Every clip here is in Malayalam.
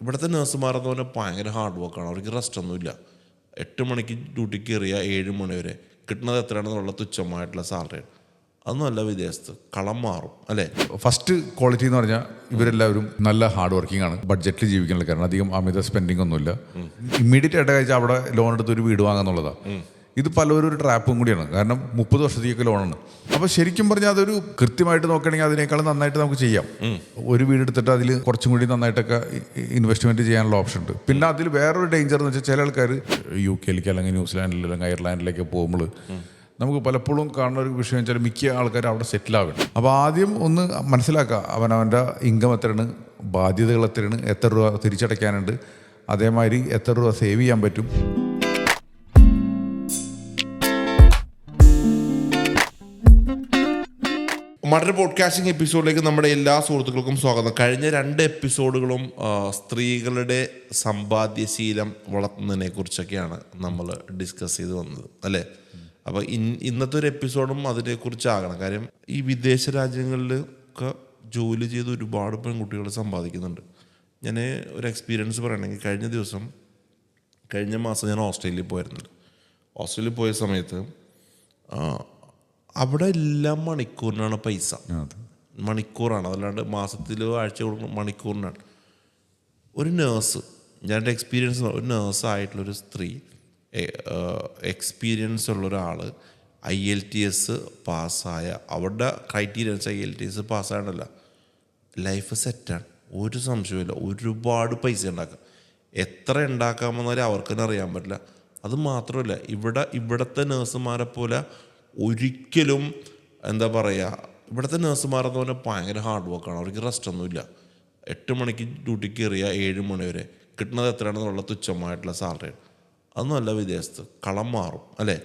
ഇവിടുത്തെ നഴ്സുമാരെന്ന് പറഞ്ഞാൽ ഭയങ്കര ഹാർഡ് വർക്കാണ്. അവർക്ക് റെസ്റ്റ് ഒന്നുമില്ല. 8 മണിക്ക് ഡ്യൂട്ടിക്ക് കയറിയ 7 മണി വരെ കിട്ടുന്നത് എത്രയാണെന്നുള്ള തുച്ഛമായിട്ടുള്ള സാലറിയാണ്. അതൊന്നുമല്ല വിദേശത്ത്. കളം മാറും അല്ലേ? ഫസ്റ്റ് ക്വാളിറ്റി എന്ന് പറഞ്ഞാൽ ഇവരെല്ലാവരും നല്ല ഹാർഡ് വർക്കിംഗ് ആണ്. ബഡ്ജറ്റിൽ ജീവിക്കാനുള്ള കാരണം അധികം അമിത സ്പെൻഡിങ് ഒന്നുമില്ല. ഇമ്മീഡിയറ്റ് ആയിട്ട് കഴിച്ചാൽ അവിടെ ലോൺ എടുത്ത് ഒരു വീട് വാങ്ങാന്നുള്ളതാണ്. ഇത് പലരും ഒരു ട്രാപ്പും കൂടിയാണ്. കാരണം 30 വർഷത്തേക്ക് ലോണാണ്. അപ്പോൾ ശരിക്കും പറഞ്ഞാൽ അതൊരു കൃത്യമായിട്ട് നോക്കുകയാണെങ്കിൽ അതിനേക്കാളും നന്നായിട്ട് നമുക്ക് ചെയ്യാം. ഒരു വീട് എടുത്തിട്ട് അതിൽ കുറച്ചും കൂടി നന്നായിട്ടൊക്കെ ഇൻവെസ്റ്റ്മെൻറ്റ് ചെയ്യാനുള്ള ഓപ്ഷൻ ഉണ്ട്. പിന്നെ അതിൽ വേറൊരു ഡേഞ്ചർ എന്ന് വെച്ചാൽ ചില ആൾക്കാർ UK അല്ലെങ്കിൽ ന്യൂസിലാൻഡിൽ അല്ലെങ്കിൽ അയർലാൻഡിലേക്ക് പോകുമ്പോൾ നമുക്ക് പലപ്പോഴും കാണുന്ന ഒരു വിഷയം വെച്ചാൽ മിക്ക ആൾക്കാരും അവിടെ സെറ്റിലാവും. അപ്പോൾ ആദ്യം ഒന്ന് മനസ്സിലാക്കുക അവനവൻ്റെ ഇൻകം എത്രയാണ്, ബാധ്യതകൾ എത്രയാണ്, എത്ര രൂപ തിരിച്ചടയ്ക്കാനുണ്ട്, അതേമാതിരി എത്ര രൂപ സേവ് ചെയ്യാൻ പറ്റും. മറ്റൊരു പോഡ്കാസ്റ്റിംഗ് എപ്പിസോഡിലേക്ക് നമ്മുടെ എല്ലാ സുഹൃത്തുക്കൾക്കും സ്വാഗതം. കഴിഞ്ഞ 2 എപ്പിസോഡുകളും സ്ത്രീകളുടെ സമ്പാദ്യശീലം വളർത്തുന്നതിനെ കുറിച്ചൊക്കെയാണ് നമ്മൾ ഡിസ്കസ് ചെയ്ത് വന്നത് അല്ലേ? അപ്പോൾ ഇന്നത്തെ ഒരു എപ്പിസോഡും അതിനെക്കുറിച്ചാകണം. കാര്യം ഈ വിദേശ രാജ്യങ്ങളിലൊക്കെ ജോലി ചെയ്ത് ഒരുപാട് പെൺകുട്ടികൾ സമ്പാദിക്കുന്നുണ്ട്. ഞാൻ ഒരു എക്സ്പീരിയൻസ് പറയണമെങ്കിൽ കഴിഞ്ഞ മാസം ഞാൻ ഓസ്ട്രേലിയയിൽ പോയിരുന്നുണ്ട്. ഓസ്ട്രേലിയയിൽ പോയ സമയത്ത് അവിടെ എല്ലാം മണിക്കൂറിനാണ് പൈസ. മണിക്കൂറാണ്, അതല്ലാണ്ട് മാസത്തിലോ ആഴ്ച കൊടുക്കുന്ന മണിക്കൂറിനാണ്. ഒരു നേഴ്സ്, ഞാൻ എൻ്റെ എക്സ്പീരിയൻസ്, ഒരു നേഴ്സായിട്ടുള്ളൊരു സ്ത്രീ, എക്സ്പീരിയൻസ് ഉള്ള ഒരാൾ, IELTS പാസ്സായ, അവരുടെ ക്രൈറ്റീരിയ IELTS പാസ്സായതല്ല, ലൈഫ് സെറ്റാണ്, ഒരു സംശയമില്ല. ഒരുപാട് പൈസ ഉണ്ടാക്കാം. എത്ര ഉണ്ടാക്കാമെന്നാലും അവർക്ക് തന്നെ അറിയാൻ പറ്റില്ല. അത് മാത്രമല്ല, ഇവിടുത്തെ നേഴ്സുമാരെ പോലെ ഒരിക്കലും എന്താ പറയുക, ഇവിടുത്തെ നേഴ്സുമാരെന്ന് പറഞ്ഞാൽ ഭയങ്കര ഹാർഡ് വർക്കാണ്. അവർക്ക് റെസ്റ്റ് ഒന്നുമില്ല. 8 മണിക്ക് ഡ്യൂട്ടിക്ക് കയറിയ 7 മണി വരെ കിട്ടുന്നത് എത്രയാണെന്നുള്ള തുച്ഛമായിട്ടുള്ള സാലറിയാണ്. അതൊന്നുമല്ല വിദേശത്ത്. കളം മാറും അല്ലേ?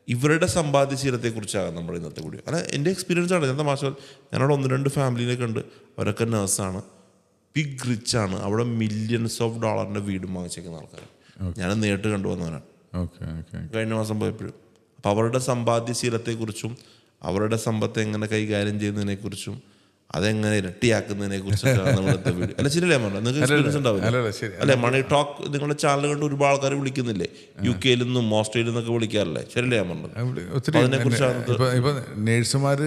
ഇവരുടെ സമ്പാദ്യശീലത്തെക്കുറിച്ചാണ് നമ്മുടെ ഇന്നത്തെ കൂടി. അല്ല, എൻ്റെ എക്സ്പീരിയൻസ് ആണ്. ഞാൻ തമാശ, ഞാനവിടെ 1-2 ഫാമിലിയിലൊക്കെ ഉണ്ട്. അവരൊക്കെ നേഴ്സാണ്, ബിഗ് റിച്ച് ആണ്. അവിടെ $millions വീടും വാങ്ങിച്ചേക്കുന്ന ആൾക്കാർ. ഞാൻ നേരിട്ട് കണ്ടുവന്നവനാണ് കഴിഞ്ഞ മാസം പോയപ്പോഴും. അപ്പോൾ അവരുടെ സമ്പാദ്യശീലത്തെക്കുറിച്ചും അവരുടെ സമ്പത്ത് എങ്ങനെ കൈകാര്യം ചെയ്യുന്നതിനെക്കുറിച്ചും അതെങ്ങനെ ഇരട്ടിയാക്കുന്നതിനെ കുറിച്ചൊക്കെ നമ്മളത്തെ വീഡിയോ. അല്ല ശരിയല്ലേ പറഞ്ഞത്? നിങ്ങൾക്ക് എക്സ്പീരിയൻസ് ഉണ്ടാവില്ല അല്ലെ? മണി ടോക്ക് നിങ്ങളുടെ ചാനൽ കണ്ട് ഒരുപാട് ആൾക്കാർ വിളിക്കുന്നില്ലേ? UK നിന്നും ഓസ്ട്രേലിയയിൽ നിന്നൊക്കെ വിളിക്കാറില്ലേ? ശരിയല്ലേ ഞാൻ പറഞ്ഞത്? ഒത്തിരി ഇപ്പൊ നേഴ്സുമാർ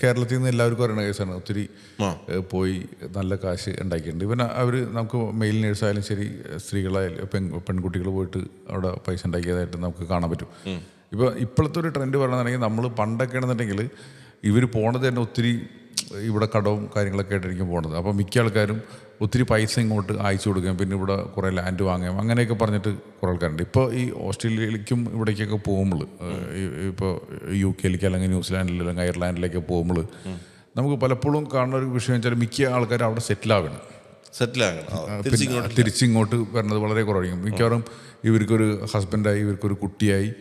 കേരളത്തിൽ നിന്ന് എല്ലാവർക്കും അറിയണ കേസാണ്. ഒത്തിരി പോയി നല്ല കാശ് ഉണ്ടാക്കിയിട്ടുണ്ട്. ഇവൻ അവർ നമുക്ക് മെയിൽ നേഴ്സായാലും ശരി, സ്ത്രീകളായാലും പെൺകുട്ടികൾ പോയിട്ട് അവിടെ പൈസ ഉണ്ടാക്കിയതായിട്ട് നമുക്ക് കാണാൻ പറ്റും. ഇപ്പോഴത്തെ ഒരു ട്രെൻഡ് പറയുകയാണെങ്കിൽ, നമ്മൾ പണ്ടൊക്കെ ആണെന്നുണ്ടെങ്കിൽ ഇവർ പോണത് തന്നെ ഒത്തിരി ഇവിടെ കടവും കാര്യങ്ങളൊക്കെ ആയിട്ടായിരിക്കും പോണത്. അപ്പോൾ മിക്ക ആൾക്കാരും ഒത്തിരി പൈസ ഇങ്ങോട്ട് അയച്ചു കൊടുക്കുകയും പിന്നെ ഇവിടെ കുറേ ലാൻഡ് വാങ്ങുകയും അങ്ങനെയൊക്കെ പറഞ്ഞിട്ട് കുറേ ആൾക്കാരുണ്ട്. ഇപ്പോൾ ഈ ഓസ്ട്രേലിയയിലേക്കും ഇവിടേക്കൊക്കെ പോകുമ്പോൾ, ഇപ്പോൾ UK അല്ലെങ്കിൽ ന്യൂസിലാൻഡിൽ അല്ലെങ്കിൽ അയർലാൻഡിലേക്ക് പോകുമ്പോൾ നമുക്ക് പലപ്പോഴും കാണുന്ന ഒരു വിഷയം വെച്ചാൽ മിക്ക ആൾക്കാരും അവിടെ സെറ്റിലാകണം. തിരിച്ചിങ്ങോട്ട് വരുന്നത് വളരെ കുറവായിരിക്കും. മിക്കവാറും ഇവർക്കൊരു ഹസ്ബൻഡായി, ഇവർക്കൊരു കുട്ടിയായി,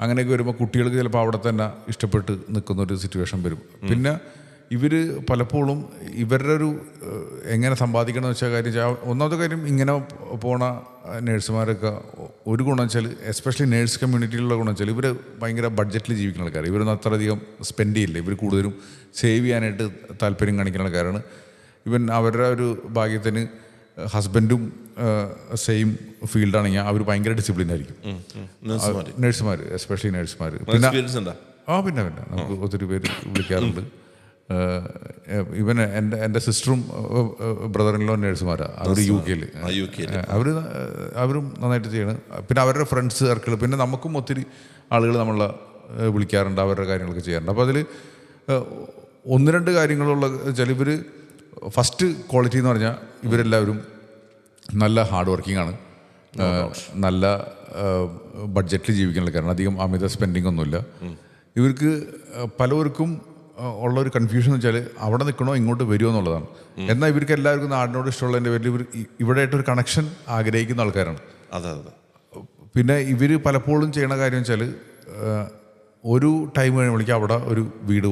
അങ്ങനെയൊക്കെ വരുമ്പോൾ കുട്ടികൾക്ക് ചിലപ്പോൾ അവിടെ തന്നെ ഇഷ്ടപ്പെട്ട് നിൽക്കുന്നൊരു സിറ്റുവേഷൻ വരും. പിന്നെ ഇവർ പലപ്പോഴും ഇവരുടെ ഒരു എങ്ങനെ സമ്പാദിക്കണം എന്ന് വെച്ചാൽ കാര്യം, ഒന്നാമത്തെ കാര്യം ഇങ്ങനെ പോണ നേഴ്സുമാരൊക്കെ ഒരു ഗുണം വെച്ചാൽ, എസ്പെഷ്യലി നേഴ്സ് കമ്മ്യൂണിറ്റിയിലുള്ള ഗുണം വെച്ചാൽ, ഇവർ ഭയങ്കര ബഡ്ജറ്റിൽ ജീവിക്കുന്ന ആൾക്കാർ. ഇവരൊന്നും അത്രയധികം സ്പെൻഡ് ചെയ്യില്ല. ഇവർ കൂടുതലും സേവ് ചെയ്യാനായിട്ട് താല്പര്യം കാണിക്കുന്ന ആൾക്കാരാണ്. ഇവൻ അവരുടെ ഒരു ഭാഗ്യത്തിന് ഹസ്ബൻഡും സെയിം ഫീൽഡാണെങ്കിൽ അവർ ഭയങ്കര ഡിസിപ്ലിൻ ആയിരിക്കും നേഴ്സുമാർ, എസ്പെഷ്യലി നേഴ്സുമാർ. പിന്നെ പിന്നെ നമുക്ക് ഒത്തിരി പേര് വിളിക്കാറുണ്ട്. എൻ്റെ സിസ്റ്ററും ബ്രദറിൻലോ നേഴ്സുമാരാണ്. അവർ UK അവരും നന്നായിട്ട് ചെയ്യണം. പിന്നെ അവരുടെ ഫ്രണ്ട്സ് സർക്കിൾ, പിന്നെ നമുക്കും ഒത്തിരി ആളുകൾ നമ്മളെ വിളിക്കാറുണ്ട്, അവരുടെ കാര്യങ്ങളൊക്കെ ചെയ്യാറുണ്ട്. അപ്പോൾ അതിൽ 1-2 കാര്യങ്ങളുള്ള വെച്ചാൽ, ഇവർ ഫസ്റ്റ് ക്വാളിറ്റി എന്ന് പറഞ്ഞാൽ ഇവരെല്ലാവരും നല്ല ഹാർഡ് വർക്കിംഗ് ആണ്. നല്ല ബഡ്ജറ്റിൽ ജീവിക്കാനുള്ള കാരണം അധികം അമിത സ്പെൻഡിങ് ഒന്നുമില്ല. ഇവർക്ക് പലവർക്കും ഉള്ളൊരു കൺഫ്യൂഷൻ എന്ന് വെച്ചാൽ അവിടെ നിൽക്കണോ ഇങ്ങോട്ട് വരുമോ എന്നുള്ളതാണ്. എന്നാൽ ഇവർക്ക് എല്ലാവർക്കും നാടിനോട് ഇഷ്ടമുള്ളതിൻ്റെ പേരിൽ ഇവർ ഇവിടെ ആയിട്ടൊരു കണക്ഷൻ ആഗ്രഹിക്കുന്ന ആൾക്കാരാണ്. പിന്നെ ഇവർ പലപ്പോഴും ചെയ്യണ കാര്യം വെച്ചാൽ, ഒരു ടൈം കഴിയുമ്പോഴേക്കും അവിടെ ഒരു വീട്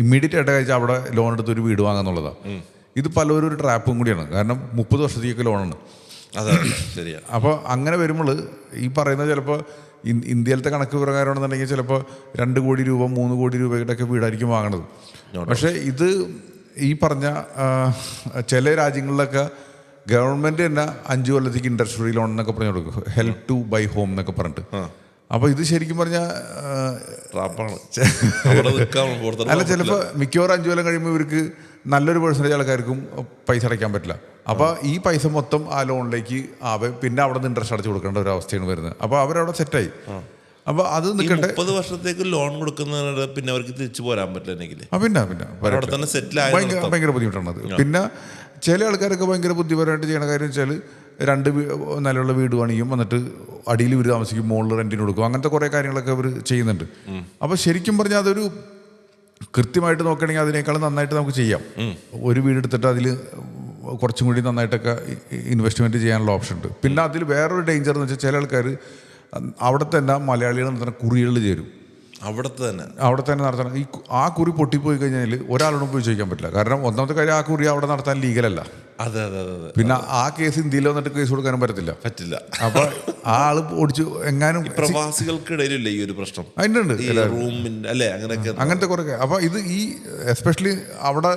ഇമ്മീഡിയറ്റ് ആയിട്ട് കഴിച്ചാൽ അവിടെ ലോൺ എടുത്ത് ഒരു വീട് വാങ്ങാന്നുള്ളതാണ്. ഇത് പലരും ഒരു ട്രാപ്പും കൂടിയാണ്. കാരണം 30 വർഷത്തേക്ക് ലോണാണ്. അപ്പോൾ അങ്ങനെ വരുമ്പോൾ ഈ പറയുന്നത് ചിലപ്പോൾ ഇന്ത്യയിലത്തെ കണക്ക് പ്രകാരമാണെന്നുണ്ടെങ്കിൽ ചിലപ്പോൾ 2 കോടി രൂപ 3 കോടി രൂപയുടെയൊക്കെ വീടായിരിക്കും വാങ്ങണത്. പക്ഷേ ഇത് ഈ പറഞ്ഞ ചില രാജ്യങ്ങളിലൊക്കെ ഗവൺമെൻറ് തന്നെ 5 കൊല്ലത്തേക്ക് ഇൻട്രസ്റ്റ് ഫ്രീ ലോൺ എന്നൊക്കെ പറഞ്ഞു കൊടുക്കും, ഹെൽപ്പ് ടു ബൈ ഹോം എന്നൊക്കെ പറഞ്ഞിട്ട്. അപ്പോൾ ഇത് ശരിക്കും പറഞ്ഞാൽ അല്ല, ചിലപ്പോൾ മിക്കവാറും 5 കൊല്ലം കഴിയുമ്പോൾ ഇവർക്ക് നല്ലൊരു പെർസെൻറ്റേജ് ആൾക്കാർക്കും പൈസ അടയ്ക്കാൻ പറ്റില്ല. അപ്പോൾ ഈ പൈസ മൊത്തം ആ ലോണിലേക്ക് ആവേ, പിന്നെ അവിടെ നിന്ന് ഇൻട്രസ്റ്റ് അടച്ചു കൊടുക്കേണ്ട ഒരു അവസ്ഥയാണ് വരുന്നത്. അപ്പോൾ അവരവിടെ സെറ്റായി. അപ്പോൾ അത് നിൽക്കട്ടെ. 30 വർഷത്തേക്ക് ലോൺ കൊടുക്കുന്നത് പിന്നെ അവർക്ക് തിരിച്ചു പോരാൻ പറ്റില്ലെങ്കിൽ ഭയങ്കര ബുദ്ധിമുട്ടാണത്. പിന്നെ ചില ആൾക്കാരൊക്കെ ഭയങ്കര ബുദ്ധിപരമായിട്ട് ചെയ്യണ കാര്യം വെച്ചാൽ 2 നിലയുള്ള വീട് പണിയും, എന്നിട്ട് അടിയിൽ ഇവർ താമസിക്കും, മുകളിൽ റെൻറ്റിന് കൊടുക്കും. അങ്ങനത്തെ കുറേ കാര്യങ്ങളൊക്കെ അവർ ചെയ്യുന്നുണ്ട്. അപ്പോൾ ശരിക്കും പറഞ്ഞാൽ അതൊരു കൃത്യമായിട്ട് നോക്കുകയാണെങ്കിൽ അതിനേക്കാളും നന്നായിട്ട് നമുക്ക് ചെയ്യാം. ഒരു വീടെടുത്തിട്ട് അതിൽ കുറച്ചും കൂടി നന്നായിട്ടൊക്കെ ഇൻവെസ്റ്റ്മെൻറ്റ് ചെയ്യാനുള്ള ഓപ്ഷൻ ഉണ്ട്. പിന്നെ അതിൽ വേറൊരു ഡേഞ്ചർ എന്ന് വെച്ചാൽ ചില ആൾക്കാർ അവിടെ തന്നെ മലയാളികൾ നടത്തുന്ന കുറികളിൽ ചേരും. അവിടെ തന്നെ നടത്തണം. ആ കുറി പൊട്ടിപ്പോയി കഴിഞ്ഞാൽ ഒരാളോടും പോയി ചോദിക്കാൻ പറ്റില്ല. കാരണം ഒന്നാമത്തെ കാര്യം, ആ കുറി അവിടെ നടത്താൻ ലീഗലല്ല. പിന്നെ ആ കേസ് ഇന്ത്യയിൽ വന്നിട്ട് കേസ് കൊടുക്കാനും പറ്റില്ല. അപ്പൊ ആ ആള് ഓടിച്ചു എങ്ങാനും. പ്രവാസികൾക്കിടയിലില്ല ഈ ഒരു പ്രശ്നം. അതിനുണ്ട് അങ്ങനത്തെ കുറെ. അപ്പൊ ഇത് ഈ എസ്പെഷ്യലി അവിടെ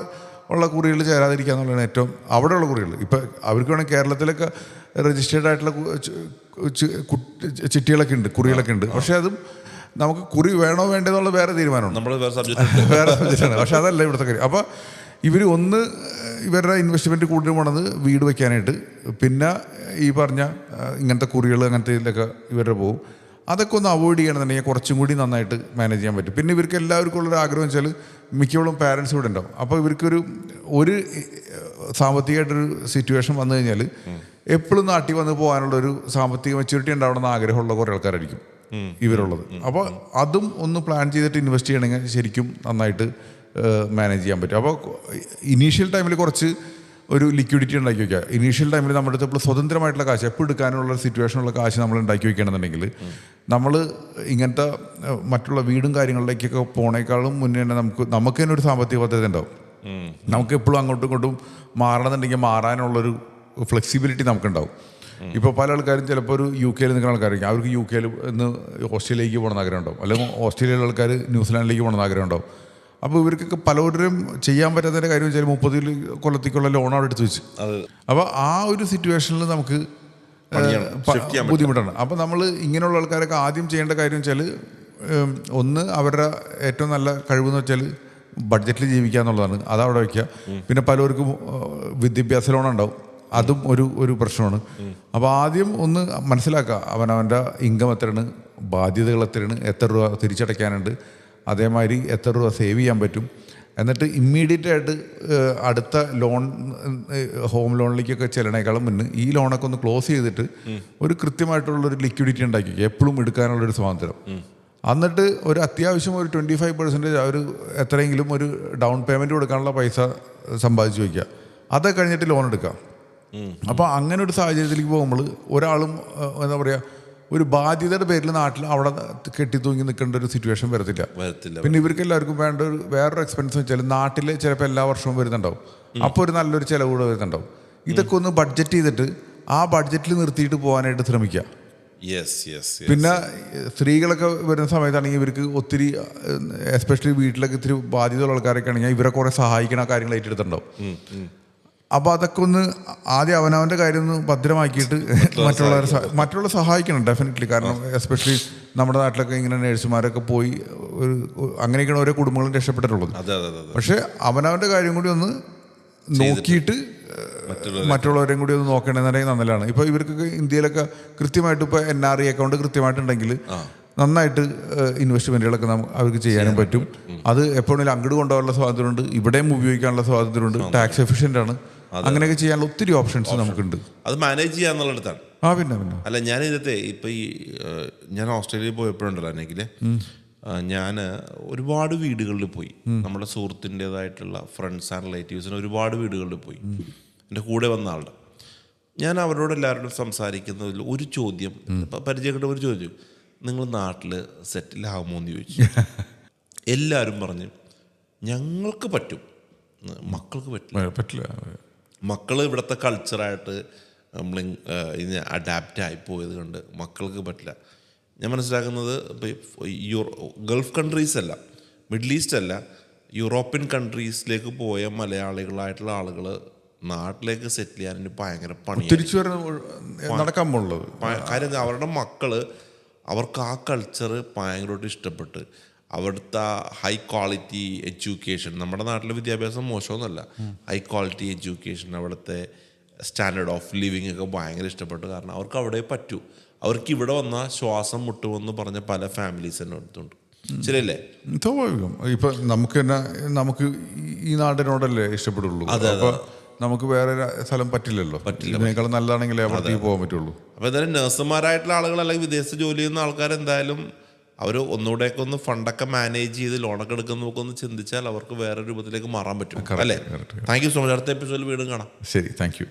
ഉള്ള കുറികൾ ചേരാതിരിക്കുക എന്നുള്ളതാണ് ഏറ്റവും. അവിടെയുള്ള കുറികൾ ഇപ്പം അവർക്ക് വേണമെങ്കിൽ കേരളത്തിലൊക്കെ രജിസ്റ്റേർഡ് ആയിട്ടുള്ള ചിട്ടികളൊക്കെ ഉണ്ട്, കുറികളൊക്കെ ഉണ്ട്. പക്ഷെ അതും നമുക്ക് കുറി വേണോ വേണ്ടതെന്നുള്ള വേറെ തീരുമാനമാണ്, വേറെ സബ്ജക്റ്റാണ്. പക്ഷെ അതല്ല ഇവിടുത്തെ കാര്യം. അപ്പോൾ ഇവരുടെ ഇൻവെസ്റ്റ്മെൻറ്റ് കൂടുതൽ പോണത് വീട് വയ്ക്കാനായിട്ട്, പിന്നെ ഈ പറഞ്ഞ ഇങ്ങനത്തെ കുറികൾ അങ്ങനത്തെ ഇതിലൊക്കെ ഇവരുടെ പോകും. അതൊക്കെ ഒന്ന് അവോയ്ഡ് ചെയ്യണമെന്നുണ്ടെങ്കിൽ കുറച്ചും കൂടി നന്നായിട്ട് മാനേജ് ചെയ്യാൻ പറ്റും. പിന്നെ ഇവർക്ക് എല്ലാവർക്കും ഉള്ളൊരു ആഗ്രഹം വെച്ചാൽ മിക്കവളും പാരൻസ് ഇവിടെ ഉണ്ടാവും. അപ്പോൾ ഇവർക്കൊരു സാമ്പത്തികമായിട്ടൊരു സിറ്റുവേഷൻ വന്നു കഴിഞ്ഞാൽ എപ്പോഴും നാട്ടിൽ വന്ന് പോകാനുള്ളൊരു സാമ്പത്തിക മെച്യൂരിറ്റി ഉണ്ടാവണമെന്ന് ആഗ്രഹമുള്ള കുറേ ആൾക്കാരായിരിക്കും ഇവരുള്ളത്. അപ്പോൾ അതും ഒന്ന് പ്ലാൻ ചെയ്തിട്ട് ഇൻവെസ്റ്റ് ചെയ്യണമെങ്കിൽ ശരിക്കും നന്നായിട്ട് മാനേജ് ചെയ്യാൻ പറ്റും. അപ്പോൾ ഇനീഷ്യൽ ടൈമിൽ കുറച്ച് ഒരു ലിക്വിഡിറ്റി ഉണ്ടാക്കി വയ്ക്കുക. ഇനീഷ്യൽ ടൈമിൽ നമ്മുടെ അടുത്ത് ഇപ്പോൾ സ്വതന്ത്രമായിട്ടുള്ള കാശ് എപ്പോൾ എടുക്കാനുള്ള സിറ്റുവേഷനുള്ള കാശ് നമ്മൾ ഉണ്ടാക്കി വയ്ക്കുകയാണെന്നുണ്ടെങ്കിൽ നമ്മൾ ഇങ്ങനത്തെ മറ്റുള്ള വീടും കാര്യങ്ങളിലേക്കൊക്കെ പോണേക്കാളും മുന്നേ തന്നെ നമുക്ക് തന്നെ ഒരു സാമ്പത്തിക പദ്ധതി ഉണ്ടാവും. നമുക്ക് എപ്പോഴും അങ്ങോട്ടും ഇങ്ങോട്ടും മാറണമെന്നുണ്ടെങ്കിൽ മാറാനുള്ളൊരു ഫ്ലെക്സിബിലിറ്റി നമുക്കുണ്ടാവും. ഇപ്പോൾ പല ആൾക്കാരും ചിലപ്പോൾ ഒരു UK നിൽക്കുന്ന ആൾക്കാരായിരിക്കും, അവർക്ക് UK നിന്ന് ഓസ്ട്രേലിയയിലേക്ക് പോകണമെന്ന് ആഗ്രഹം ഉണ്ടാവും, അല്ലെങ്കിൽ ഓസ്ട്രേലിയയിലുള്ള ആൾക്കാർ ന്യൂസിലാൻഡിലേക്ക് പോകണമെന്ന് ആഗ്രഹം ഉണ്ടാവും. അപ്പോൾ ഇവർക്കൊക്കെ പലവരും ചെയ്യാൻ പറ്റാത്തതിൻ്റെ കാര്യം വെച്ചാൽ 30 കൊല്ലത്തേക്കുള്ള ലോൺ അവിടെ എടുത്ത് വെച്ച്. അപ്പോൾ ആ ഒരു സിറ്റുവേഷനിൽ നമുക്ക് ബുദ്ധിമുട്ടാണ്. അപ്പോൾ നമ്മൾ ഇങ്ങനെയുള്ള ആൾക്കാരൊക്കെ ആദ്യം ചെയ്യേണ്ട കാര്യം വെച്ചാൽ ഒന്ന് അവരുടെ ഏറ്റവും നല്ല കഴിവെന്ന് വെച്ചാൽ ബഡ്ജറ്റിൽ ജീവിക്കുക എന്നുള്ളതാണ്. അതവിടെ വയ്ക്കുക. പിന്നെ പലർക്കും വിദ്യാഭ്യാസ ലോൺ ഉണ്ടാവും, അതും ഒരു പ്രശ്നമാണ്. അപ്പോൾ ആദ്യം ഒന്ന് മനസ്സിലാക്കുക അവനവൻ്റെ ഇൻകം എത്രയാണ്, ബാധ്യതകൾ എത്രയാണ്, എത്ര രൂപ തിരിച്ചടയ്ക്കാനുണ്ട്, അതേമാതിരി എത്ര രൂപ സേവ് ചെയ്യാൻ പറ്റും. എന്നിട്ട് ഇമ്മീഡിയറ്റ് ആയിട്ട് അടുത്ത ലോൺ ഹോം ലോണിലേക്കൊക്കെ ചെല്ലണേക്കാളും മുന്നേ ഈ ലോണൊക്കെ ഒന്ന് ക്ലോസ് ചെയ്തിട്ട് ഒരു കൃത്യമായിട്ടുള്ളൊരു ലിക്വിഡിറ്റി ഉണ്ടാക്കി എപ്പോഴും എടുക്കാനുള്ളൊരു സ്വാതന്ത്ര്യം. എന്നിട്ട് ഒരു അത്യാവശ്യം ഒരു 25% ഒരു എത്രയെങ്കിലും ഒരു ഡൗൺ പേയ്മെൻറ്റ് കൊടുക്കാനുള്ള പൈസ സമ്പാദിച്ചു വയ്ക്കുക. അതൊക്കെ കഴിഞ്ഞിട്ട് ലോൺ എടുക്കാം. അപ്പോൾ അങ്ങനെ ഒരു സാഹചര്യത്തിലേക്ക് പോകുമ്പോൾ ഒരാളും എന്താ പറയുക, ഒരു ബാധ്യതയുടെ പേരിൽ നാട്ടിൽ അവിടെ കെട്ടിത്തൂങ്ങി നിൽക്കേണ്ട ഒരു സിറ്റുവേഷൻ വരത്തില്ല. പിന്നെ ഇവർക്ക് എല്ലാവർക്കും വേണ്ട വേറൊരു എക്സ്പെൻസ് വെച്ചാൽ നാട്ടിൽ ചിലപ്പോൾ എല്ലാ വർഷവും വരുന്നുണ്ടാവും. അപ്പോൾ ഒരു നല്ലൊരു ചിലവ് കൂടെ വരുന്നുണ്ടാവും. ഇതൊക്കെ ഒന്ന് ബഡ്ജറ്റ് ചെയ്തിട്ട് ആ ബഡ്ജറ്റിൽ നിർത്തിയിട്ട് പോകാനായിട്ട് ശ്രമിക്കുക. പിന്നെ സ്ത്രീകളൊക്കെ വരുന്ന സമയത്താണെങ്കിൽ ഇവർക്ക് ഒത്തിരി എസ്പെഷ്യലി വീട്ടിലൊക്കെ ഇത്തിരി ബാധ്യതയുള്ള ആൾക്കാരൊക്കെ ആണെങ്കിൽ ഇവരെ കുറേ സഹായിക്കണ കാര്യങ്ങൾ ഏറ്റെടുത്തിട്ടുണ്ടാവും. അപ്പോൾ അതൊക്കെ ഒന്ന് ആദ്യം അവനവൻ്റെ കാര്യം ഒന്ന് ഭദ്രമാക്കിയിട്ട് മറ്റുള്ളവരെ സഹായിക്കണം ഡെഫിനറ്റ്ലി. കാരണം എസ്പെഷ്യലി നമ്മുടെ നാട്ടിലൊക്കെ ഇങ്ങനെ നേഴ്സുമാരൊക്കെ പോയി അങ്ങനെയൊക്കെയാണ് ഓരോ കുടുംബങ്ങളും രക്ഷപ്പെട്ടിട്ടുള്ളത്. പക്ഷേ അവനവൻ്റെ കാര്യം കൂടി ഒന്ന് നോക്കിയിട്ട് മറ്റുള്ളവരെയും കൂടി ഒന്ന് നോക്കണമെന്നുണ്ടെങ്കിൽ നല്ലതാണ്. ഇപ്പോൾ ഇവർക്കൊക്കെ ഇന്ത്യയിലൊക്കെ കൃത്യമായിട്ട് ഇപ്പോൾ NRE അക്കൗണ്ട് കൃത്യമായിട്ടുണ്ടെങ്കിൽ നന്നായിട്ട് ഇൻവെസ്റ്റ്മെൻറ്റുകളൊക്കെ അവർക്ക് ചെയ്യാനും പറ്റും. അത് എപ്പോഴും അങ്ങോട്ട് കൊണ്ടുപോകാനുള്ള സ്വാതന്ത്ര്യമുണ്ട്, ഇവിടെയും ഉപയോഗിക്കാനുള്ള സ്വാതന്ത്ര്യമുണ്ട്, ടാക്സ് എഫിഷ്യൻ്റ് ആണ്. അങ്ങനെയൊക്കെ ചെയ്യാനുള്ള ഒത്തിരി ഓപ്ഷൻസ് നമുക്കുണ്ട്. അത് മാനേജ് ചെയ്യാന്നുള്ളിടത്താണ്. പിന്നെ അല്ല, ഞാൻ ഇതിനകത്തെ ഇപ്പം ഞാൻ ഓസ്ട്രേലിയയിൽ പോയപ്പോഴുണ്ടല്ലോ അല്ലെങ്കിൽ ഞാൻ ഒരുപാട് വീടുകളിൽ പോയി. നമ്മുടെ സുഹൃത്തിൻ്റെതായിട്ടുള്ള ഫ്രണ്ട്സ് ആൻഡ് റിലേറ്റീവ്സിന് ഒരുപാട് വീടുകളിൽ പോയി. എൻ്റെ കൂടെ വന്ന ആളുടെ ഞാൻ അവരോട് എല്ലാവരോടും സംസാരിക്കുന്നതിൽ ഒരു ചോദ്യം, പരിചയപ്പെട്ട ഒരു ചോദ്യം, നിങ്ങൾ നാട്ടിൽ സെറ്റിലാകുമോ എന്ന് ചോദിച്ചു. എല്ലാവരും പറഞ്ഞു ഞങ്ങൾക്ക് പറ്റും, മക്കൾക്ക് പറ്റില്ല. മക്കൾ ഇവിടുത്തെ കൾച്ചറായിട്ട് നമ്മൾ ഇതിന് അഡാപ്റ്റ് ആയി പോയത് കൊണ്ട് മക്കൾക്ക് പറ്റില്ല. ഞാൻ മനസ്സിലാക്കുന്നത് ഗൾഫ് കൺട്രീസ് അല്ല, മിഡിൽ ഈസ്റ്റ് അല്ല, യൂറോപ്യൻ കൺട്രീസിലേക്ക് പോയ മലയാളികളായിട്ടുള്ള ആളുകൾ നാട്ടിലേക്ക് സെറ്റിൽ ചെയ്യാൻ ഇനി ഭയങ്കര പണിയാണ്. തിരിച്ചു വരാൻ നടക്കാൻ പോകുന്നത്. കാര്യം എന്താ, അവരുടെ മക്കള് അവർക്ക് ആ കൾച്ചർ ഭയങ്കരമായിട്ട് ഇഷ്ടപ്പെട്ട് അവിടുത്തെ ഹൈ ക്വാളിറ്റി എഡ്യൂക്കേഷൻ, നമ്മുടെ നാട്ടിലെ വിദ്യാഭ്യാസം മോശമൊന്നുമല്ല, ഹൈ ക്വാളിറ്റി എഡ്യൂക്കേഷൻ, അവിടുത്തെ സ്റ്റാൻഡേർഡ് ഓഫ് ലിവിങ് ഒക്കെ ഭയങ്കര ഇഷ്ടപ്പെട്ടു. കാരണം അവർക്ക് അവിടെ പറ്റൂ. അവർക്ക് ഇവിടെ വന്നാൽ ശ്വാസം മുട്ടുമെന്ന് പറഞ്ഞ പല ഫാമിലീസ് തന്നെ എടുത്തുണ്ട്. ശരിയല്ലേ? സ്വാഭാവികം. ഇപ്പൊ നമുക്ക് തന്നെ നമുക്ക് ഈ നാടിനോടല്ലേ ഇഷ്ടപ്പെടുള്ളൂ. അപ്പൊ നമുക്ക് വേറെ സ്ഥലം പറ്റില്ലല്ലോ. ഇതിനേക്കാളും നല്ലതാണെങ്കിലേ അവിടത്തേക്ക് പോകാൻ പറ്റുള്ളൂ. അപ്പോൾ എന്തായാലും നഴ്സുമാരായിട്ടുള്ള ആളുകൾ അല്ലെങ്കിൽ വിദേശത്ത് ജോലി ചെയ്യുന്ന ആൾക്കാർ എന്തായാലും അവർ ഒന്നുകൂടെയൊക്കെ ഒന്ന് ഫണ്ടൊക്കെ മാനേജ് ചെയ്ത് ലോണൊക്കെ എടുക്കുന്നതൊക്കെ ഒന്ന് ചിന്തിച്ചാൽ അവർക്ക് വേറെ രൂപത്തിലേക്ക് മാറാൻ പറ്റും. അല്ലേ? Thank you so much. അടുത്ത എപ്പിസോഡിൽ വീണ്ടും കാണാം. ശരി, താങ്ക് യു.